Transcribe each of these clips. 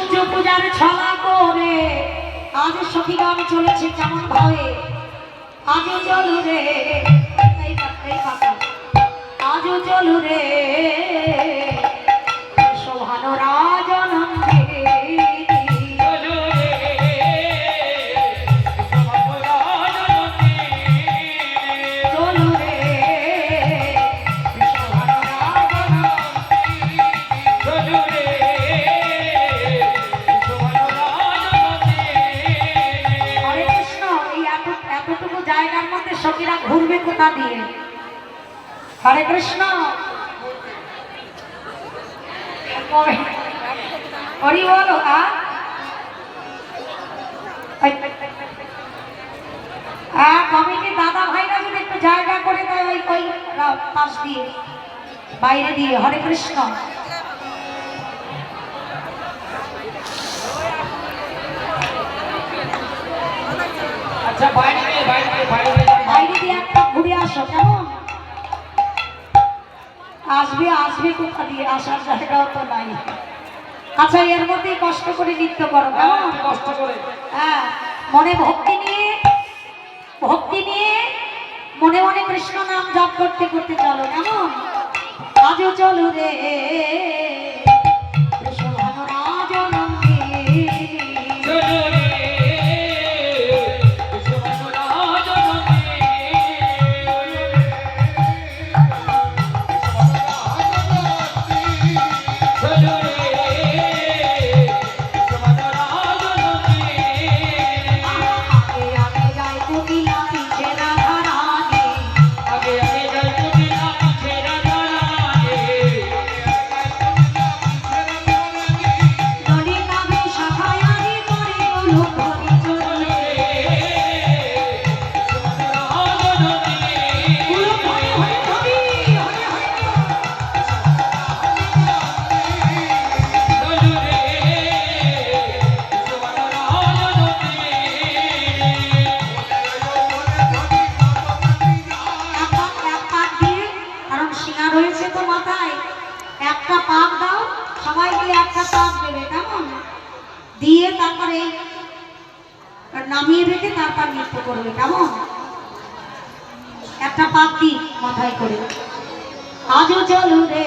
সূর্য পূজার ছলা করে আজ সখী গান চলেছে কেমন ভাবে। আজও চলু রে আজও চলু রে শোভানো রাজনন্দে সখীরা ঘুরবে কোথা দিয়ে? হরে কৃষ্ণ হরি বলো। কমিটি দাদা ভাইরা যদি একটু জায়গা করে দেয় ওই ওই পাশ দিয়ে বাইরে দিয়ে। হরে কৃষ্ণ। আচ্ছা বাইরে দিয়ে একটা ঘুরে আসো কেমন? আসবে আসবে কোথা দিয়ে? আসার জায়গাও তো নাই। আচ্ছা এর মধ্যেই কষ্ট করে নৃত্য করো কেমন? কষ্ট করে হ্যাঁ মনে ভক্তি নিয়ে মনে মনে কৃষ্ণ নাম জপ করতে করতে চলো কেমন? আজও চলো রে রয়েছে তো মাথায় একটা পাক দাও, সবাই মিলে একটা পাক দেবে কেমন? দিয়ে তারপরে নামিয়ে রেখে তারপর নৃত্য করবে কেমন? একটা পাক দি মাথায় করে। আজও চলু রে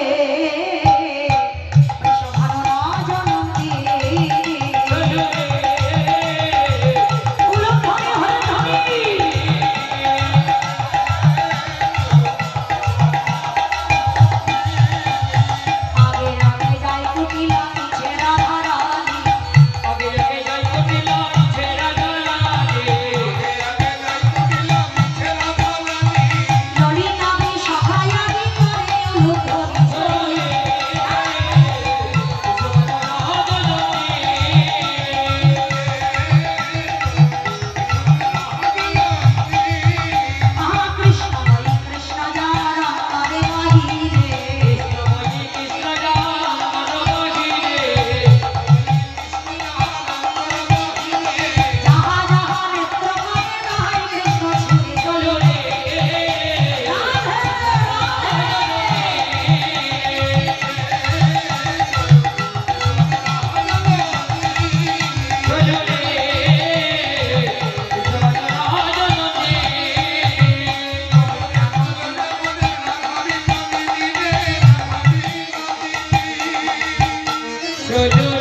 চলো